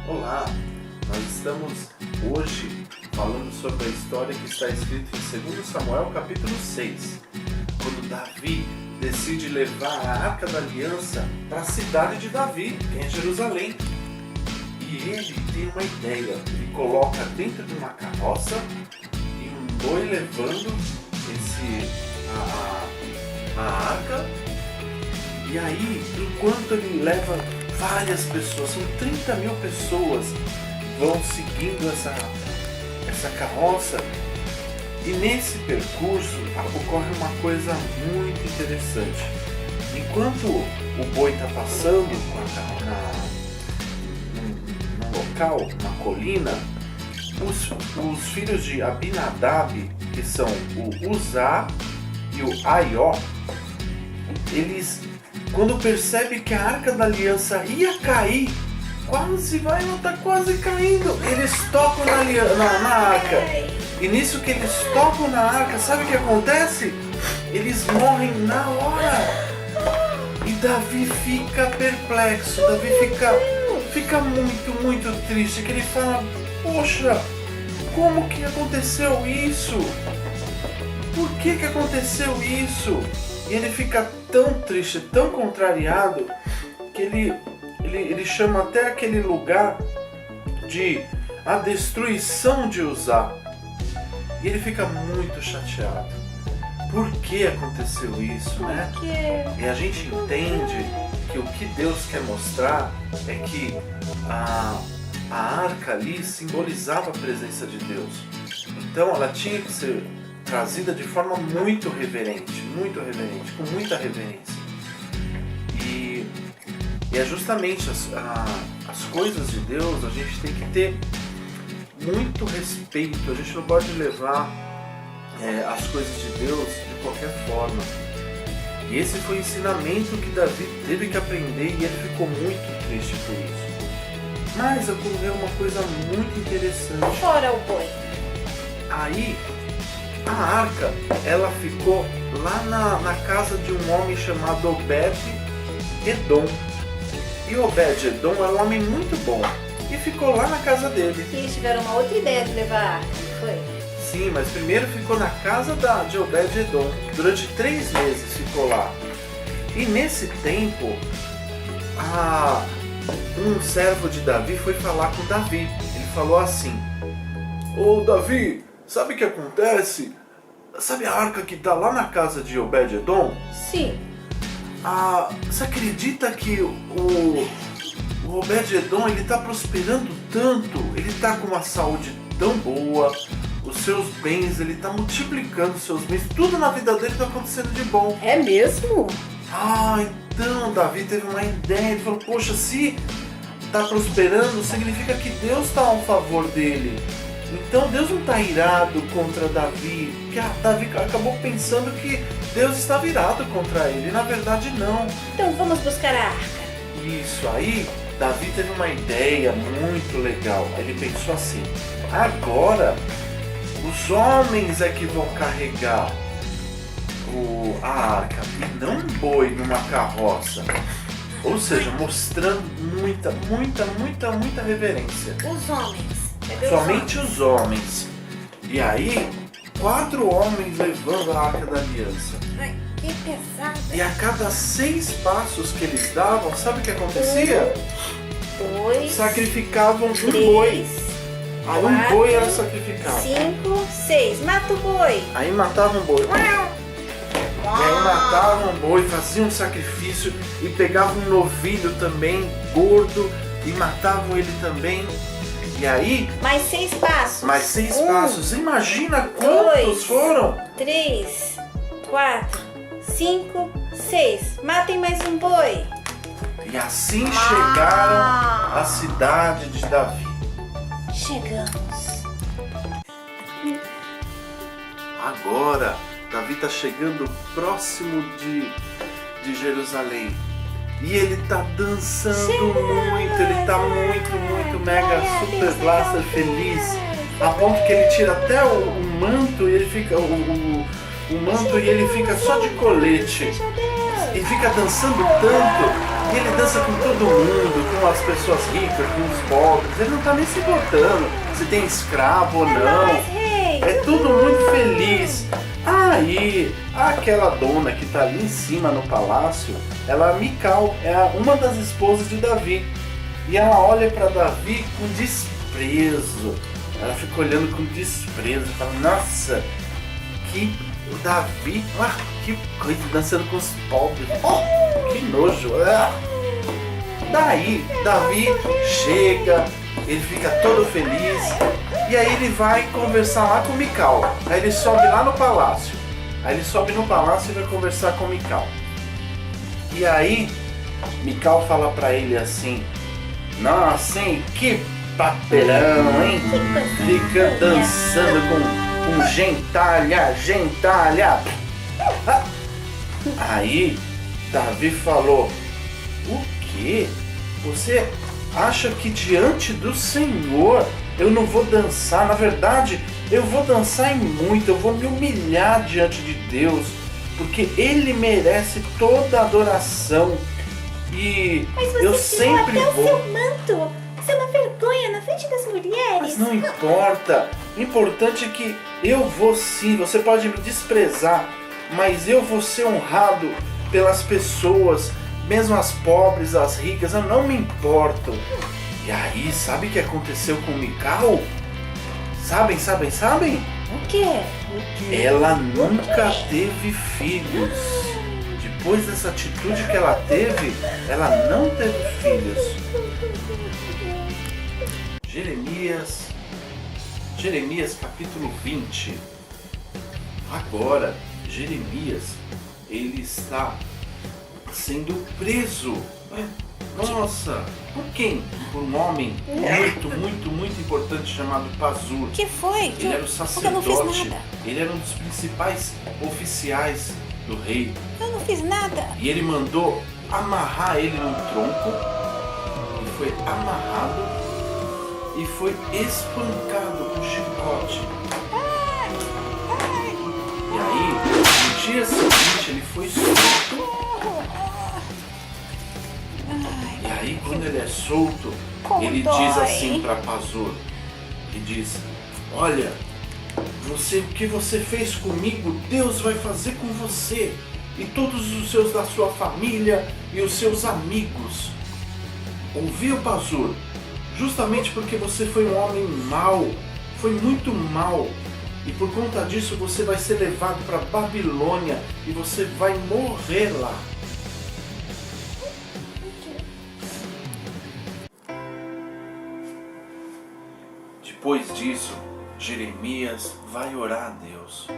Olá, nós estamos hoje falando sobre a história que está escrita em 2 Samuel capítulo 6, quando Davi decide levar a Arca da Aliança para a cidade de Davi, que é em Jerusalém. E ele tem uma ideia, ele coloca dentro de uma carroça e um boi levando a arca. E aí, enquanto ele leva várias pessoas, são 30 mil pessoas, vão seguindo essa carroça. E nesse percurso ocorre uma coisa muito interessante. Enquanto o boi está passando num local, na colina, os filhos de Abinadab, que são o Uzá e o Aió, eles, quando percebem que a Arca da Aliança ia cair, está quase caindo, eles tocam na arca. E nisso que eles tocam na arca, sabe o que acontece? Eles morrem na hora. E Davi fica perplexo, Davi fica muito, muito triste, que ele fala: poxa, como que aconteceu isso? Por que aconteceu isso? E ele fica tão triste, tão contrariado, que ele chama até aquele lugar de a destruição de Uzá. E ele fica muito chateado. Por que aconteceu isso, né? E a gente entende que o que Deus quer mostrar é que a arca ali simbolizava a presença de Deus. Então ela tinha que ser trazida de forma muito reverente, com muita reverência. E é justamente as coisas de Deus, a gente tem que ter muito respeito, a gente não pode levar as coisas de Deus de qualquer forma. E esse foi o ensinamento que Davi teve que aprender e ele ficou muito triste por isso. Mas ocorreu uma coisa muito interessante. Fora o boi. Aí, a arca, ela ficou lá na casa de um homem chamado Obed-Edom. E Obed-Edom era um homem muito bom. E ficou lá na casa dele. E eles tiveram uma outra ideia de levar a arca, não foi? Sim, mas primeiro ficou na casa de Obed-Edom. Durante 3 meses ficou lá. E nesse tempo, um servo de Davi foi falar com Davi. Ele falou assim: ô Davi, sabe o que acontece? Sabe a arca que está lá na casa de Obed-Edom? Sim. Você acredita que o Obed-Edom, ele está prosperando tanto, ele está com uma saúde tão boa, os seus bens, ele está multiplicando os seus bens, tudo na vida dele está acontecendo de bom. É mesmo? Então Davi teve uma ideia, ele falou: poxa, se está prosperando, significa que Deus está a favor dele. Então Deus não está irado contra Davi, porque Davi acabou pensando que Deus estava irado contra ele, na verdade não. Então vamos buscar a arca. Isso, aí Davi teve uma ideia muito legal. Ele pensou assim: agora os homens é que vão carregar a arca e não um boi numa carroça. Ou seja, mostrando muita reverência. Os homens. Somente os homens. E aí, 4 homens levando a Arca da Aliança. Ai, que pesado. E a cada 6 passos que eles davam, sabe o que acontecia? 2, Sacrificavam um 3, boi. Aí um 4, boi era sacrificado. 5, 6. Mata o boi. Aí matavam um boi. E aí matavam um boi, faziam um sacrifício e pegavam um novilho também, gordo, e matavam ele também. E aí, mais 6 passos. mais 6 passos. Imagina quantos foram? 3, 4, 5, 6. Matem mais um boi. E assim chegaram à cidade de Davi. Chegamos. Agora, Davi está chegando próximo de Jerusalém. E ele está dançando muito, ele está muito mega super blaster feliz. A ponto que ele tira até o manto e ele fica o manto e ele fica só de colete. E fica dançando tanto E ele dança com todo mundo, com as pessoas ricas, com os pobres. Ele não tá nem se importando se tem escravo ou não. Mas, rei. É tudo muito feliz. Aí, aquela dona que tá ali em cima no palácio, ela é Mical, é uma das esposas de Davi. E ela olha para Davi com desprezo. Ela fica olhando com desprezo, fala: nossa, que o Davi, que coisa, dançando com os pobres. Oh, que nojo. Daí, Davi chega, ele fica todo feliz. E aí ele vai conversar lá com Mical. Aí ele sobe lá no palácio. Aí ele sobe no palácio e vai conversar com Mical. E aí, Mical fala pra ele assim: nossa, hein, que papelão, hein? Fica dançando com gentalha. Aí, Davi falou: o quê? Você acha que diante do Senhor eu não vou dançar? Na verdade, eu vou dançar em muito, eu vou me humilhar diante de Deus, porque Ele merece toda a adoração. E Mas você eu tirou sempre até vou. o seu manto. Você é uma vergonha na frente das mulheres. Mas não importa. O importante é que eu vou sim. Você pode me desprezar, mas eu vou ser honrado pelas pessoas, mesmo as pobres, as ricas. Eu não me importo. E aí, sabe o que aconteceu com Mical? Sabem? O quê? Ela nunca teve filhos. Depois dessa atitude que ela teve, ela não teve filhos. Jeremias capítulo 20. Agora, Jeremias, ele está sendo preso. Nossa, por quem? Por um homem muito importante chamado Pazur. O que foi? Ele era o Porque eu não fiz sacerdote, nada. ele era um dos principais oficiais do rei. Eu não fiz nada. E ele mandou amarrar ele num tronco. Ele foi amarrado e foi espancado com chicote. E aí, no dia seguinte, ele foi solto. E aí, quando ele é solto, Como ele dói. diz assim para Pazur. Ele diz: olha, o que você fez comigo, Deus vai fazer com você e todos os seus da sua família e os seus amigos. Ouviu, Pazur? Justamente porque você foi um homem mau, foi muito mau, e por conta disso você vai ser levado para Babilônia e você vai morrer lá. Depois disso, Jeremias vai orar a Deus.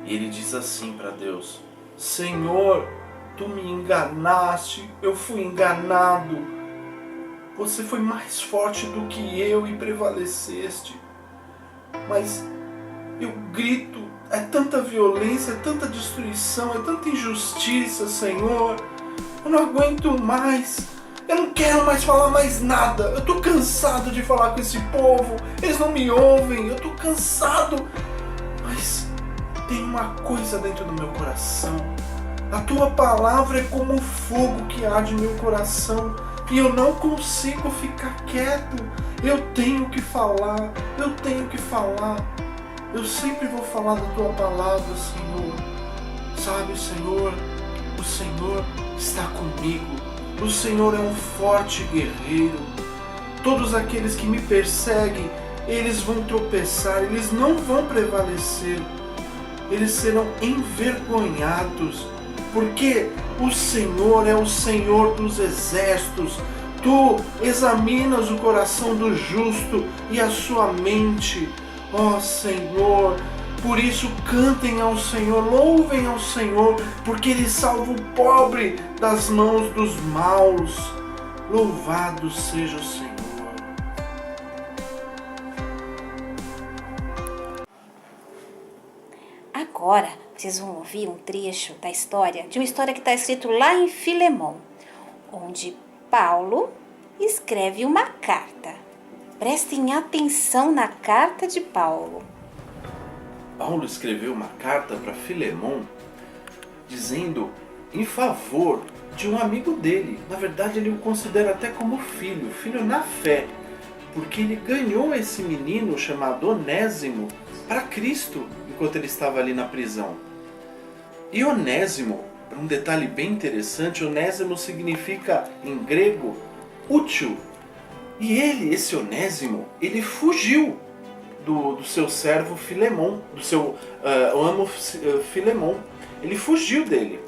E ele diz assim para Deus: Senhor, tu me enganaste, eu fui enganado. Você foi mais forte do que eu e prevaleceste. Mas eu grito, é tanta violência, é tanta destruição, é tanta injustiça, Senhor. Eu não aguento mais. Eu não quero mais falar mais nada. Eu tô cansado de falar com esse povo. Eles não me ouvem. Eu tô cansado. Mas tem uma coisa dentro do meu coração. A tua palavra é como o fogo que arde no meu coração. E eu não consigo ficar quieto. Eu tenho que falar. Eu tenho que falar. Eu sempre vou falar da tua palavra, Senhor. Sabe, Senhor, o Senhor está comigo. O Senhor é um forte guerreiro. Todos aqueles que me perseguem, eles vão tropeçar, eles não vão prevalecer. Eles serão envergonhados, porque o Senhor é o Senhor dos exércitos. Tu examinas o coração do justo e a sua mente, ó Senhor. Por isso cantem ao Senhor, louvem ao Senhor, porque Ele salva o pobre das mãos dos maus. Louvado seja o Senhor. Agora vocês vão ouvir um trecho da história, de uma história que está escrito lá em Filemão, onde Paulo escreve uma carta. Prestem atenção na carta de Paulo. Paulo escreveu uma carta para Filemão dizendo em favor de um amigo dele. Na verdade, ele o considera até como filho, filho na fé, porque ele ganhou esse menino chamado Onésimo para Cristo enquanto ele estava ali na prisão. E Onésimo, um detalhe bem interessante, Onésimo significa em grego útil. E esse Onésimo, ele fugiu do seu servo Filemon, do seu amo Filemon. Ele fugiu dele.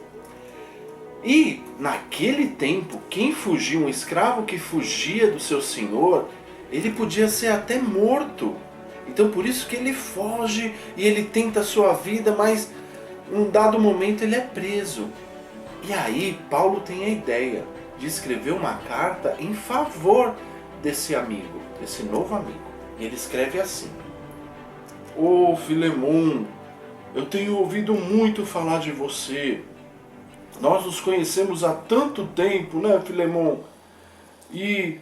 E naquele tempo, quem fugia, um escravo que fugia do seu senhor, ele podia ser até morto. Então por isso que ele foge e ele tenta a sua vida, mas em um dado momento ele é preso. E aí Paulo tem a ideia de escrever uma carta em favor desse amigo, desse novo amigo. E ele escreve assim: Ô Filemon, eu tenho ouvido muito falar de você. Nós nos conhecemos há tanto tempo, né, Filemon? E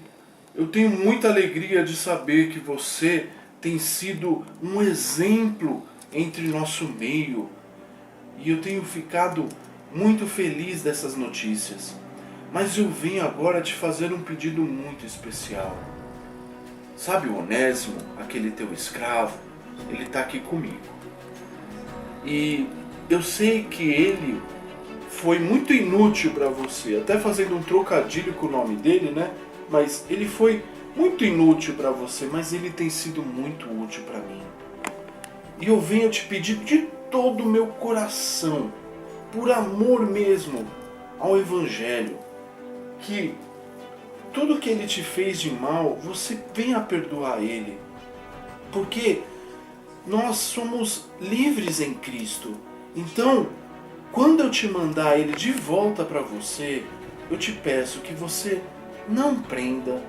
eu tenho muita alegria de saber que você tem sido um exemplo entre nosso meio. E eu tenho ficado muito feliz dessas notícias. Mas eu venho agora te fazer um pedido muito especial. Sabe o Onésimo, aquele teu escravo? Ele está aqui comigo. E eu sei que ele foi muito inútil para você, até fazendo um trocadilho com o nome dele, né? Mas ele foi muito inútil para você, mas ele tem sido muito útil para mim. E eu venho te pedir de todo o meu coração, por amor mesmo ao Evangelho, que tudo que ele te fez de mal, você venha perdoar ele. Porque nós somos livres em Cristo. Então, quando eu te mandar ele de volta para você, eu te peço que você não prenda,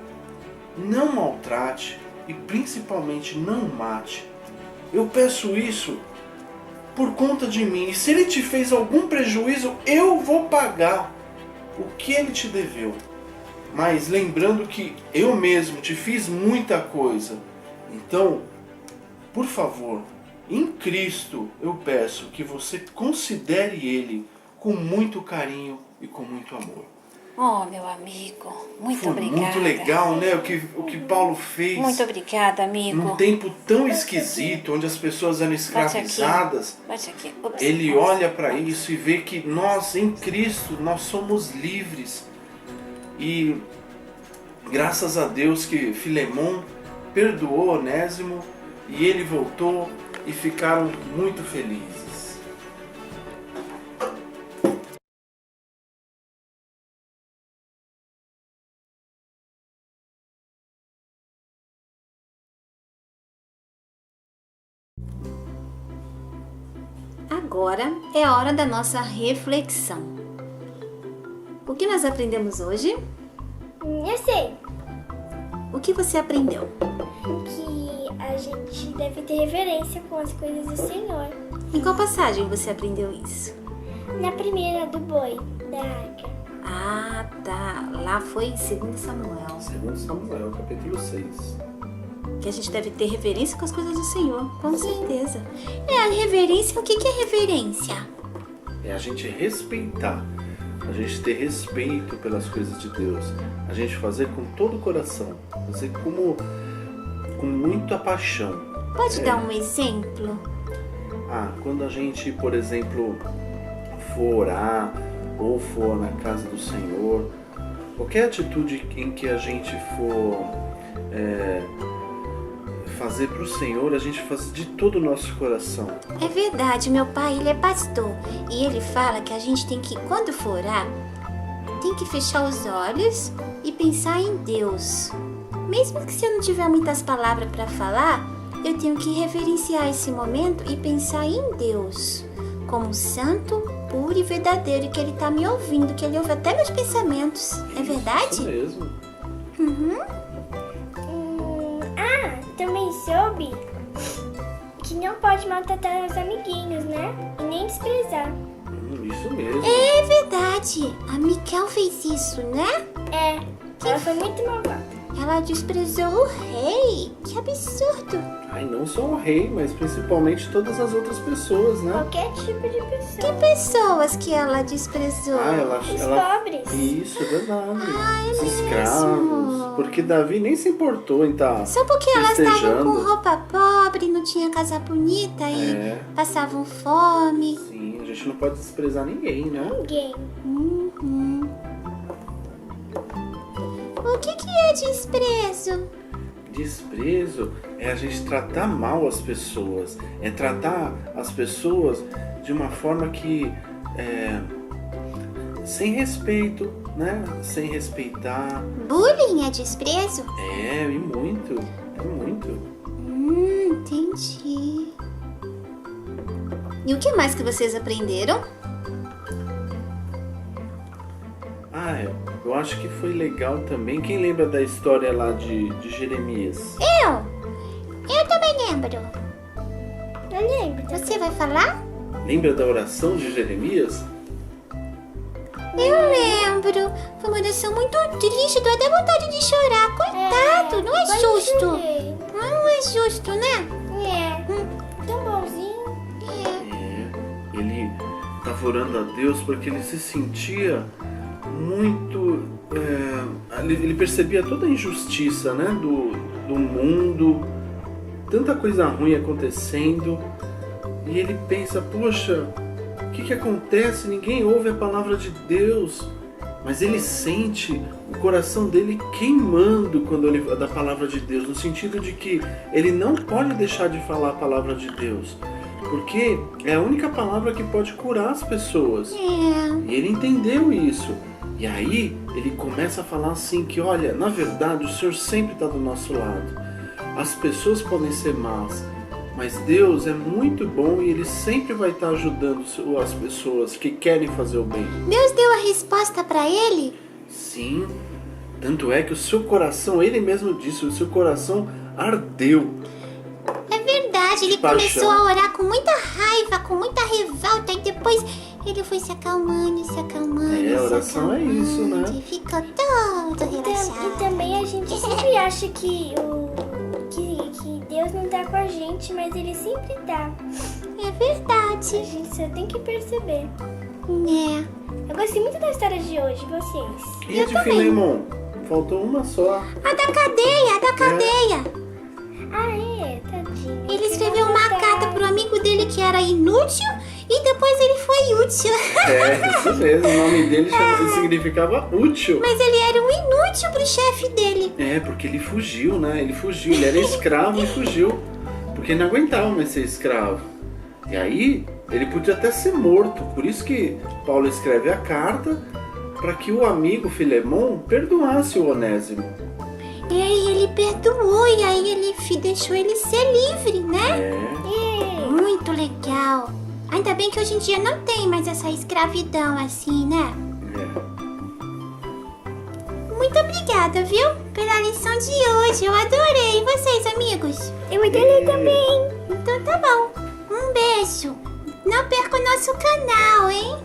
não maltrate e principalmente não mate. Eu peço isso por conta de mim. E se ele te fez algum prejuízo, eu vou pagar o que ele te deveu. Mas lembrando que eu mesmo te fiz muita coisa. Então, por favor, em Cristo eu peço que você considere ele com muito carinho e com muito amor. Oh, meu amigo, muito Foi obrigada. muito legal, né? O que Paulo fez. Muito obrigada, amigo. Num tempo tão esquisito, onde as pessoas eram escravizadas. Bate aqui. Ups. Ele olha para isso e vê que nós, em Cristo, nós somos livres. E graças a Deus que Filemon perdoou Onésimo e ele voltou e ficaram muito felizes. Agora é a hora da nossa reflexão. O que nós aprendemos hoje? Eu sei O que você aprendeu? que a gente deve ter reverência com as coisas do Senhor. Em qual passagem você aprendeu isso? Na primeira do boi, da Águia. Ah, tá. Lá foi em 2 Samuel. Segundo Samuel, capítulo 6. Que a gente deve ter reverência com as coisas do Senhor, com certeza. A reverência, o que é reverência? É a gente respeitar, a gente ter respeito pelas coisas de Deus, a gente fazer com todo o coração, fazer com muita paixão. Pode dar um exemplo? Quando a gente, por exemplo, for orar ou for na casa do Senhor, qualquer atitude em que a gente for fazer para o Senhor, a gente faz de todo o nosso coração. É verdade, meu pai, ele é pastor. E ele fala que a gente tem que, quando for orar, tem que fechar os olhos e pensar em Deus. Mesmo que se eu não tiver muitas palavras para falar, eu tenho que reverenciar esse momento e pensar em Deus como santo, puro e verdadeiro, e que ele está me ouvindo, que ele ouve até meus pensamentos. É verdade? Isso mesmo. Também soube que não pode maltratar os amiguinhos, né? E nem desprezar. Isso mesmo. É verdade. A Miquel fez isso, né? Ela foi muito malvada. Ela desprezou o rei. Que absurdo. Ai, não só o rei, mas principalmente todas as outras pessoas, né? Qualquer tipo de pessoa. Que pessoas que ela desprezou? Os pobres. Isso, é verdade. Os é escravos. mesmo? Porque Davi nem se importou em estar Só porque elas estavam festejando. com roupa pobre, não tinha casa bonita e É. passavam fome. Sim, a gente não pode desprezar ninguém, né? Ninguém. Uhum. O que é desprezo? Desprezo é a gente tratar mal as pessoas. É tratar as pessoas de uma forma que sem respeito, né? Sem respeitar. Bullying é desprezo? E muito. É muito. Entendi. E o que mais que vocês aprenderam? Eu acho que foi legal também. Quem lembra da história lá de Jeremias? Eu também lembro. Eu lembro. Você vai falar? Lembra da oração de Jeremias? Eu lembro. Foi uma oração muito triste, deu até vontade de chorar. Coitado, não é quase justo. chorei. Não é justo, né? Tão bonzinho. Ele estava orando a Deus porque ele se sentia muito... ele percebia toda a injustiça, né, do mundo, tanta coisa ruim acontecendo, e ele pensa, poxa, o que acontece? Ninguém ouve a palavra de Deus. Mas ele sente o coração dele queimando quando ele fala da palavra de Deus, no sentido de que ele não pode deixar de falar a palavra de Deus, porque é a única palavra que pode curar as pessoas. E ele entendeu isso. E aí ele começa a falar assim que, olha, na verdade o Senhor sempre está do nosso lado. As pessoas podem ser más, mas Deus é muito bom e Ele sempre vai estar ajudando as pessoas que querem fazer o bem. Deus deu a resposta para ele? Sim, tanto é que o seu coração, Ele mesmo disse, o seu coração ardeu. É verdade, ele paixão. começou a orar com muita raiva, com muita revolta, e depois ele foi se acalmando, se acalmando. A oração é isso, né? E ficou todo E relaxado. também a gente sempre acha que Deus não tá com a gente, mas Ele sempre tá. É A verdade. gente só tem que perceber. É. Eu gostei muito da história de hoje, vocês. E a de Filemon? Faltou uma só. A da cadeia, a da cadeia. Tadinho. Ele escreveu uma carta pro amigo dele que era inútil e depois ele foi útil. Isso mesmo, o nome dele significava útil. Mas ele era um inútil pro chefe dele. Porque ele fugiu, né? Ele era escravo e fugiu. Porque ele não aguentava mais ser escravo. E aí, ele podia até ser morto. Por isso que Paulo escreve a carta para que o amigo Filemon perdoasse o Onésimo. E aí ele perdoou e aí ele deixou ele ser livre, né? Muito legal. Ainda bem que hoje em dia não tem mais essa escravidão assim, né? Muito obrigada, viu? Pela lição de hoje. Eu adorei. E vocês, amigos? Eu adorei também. Então tá bom. Um beijo. Não perca o nosso canal, hein?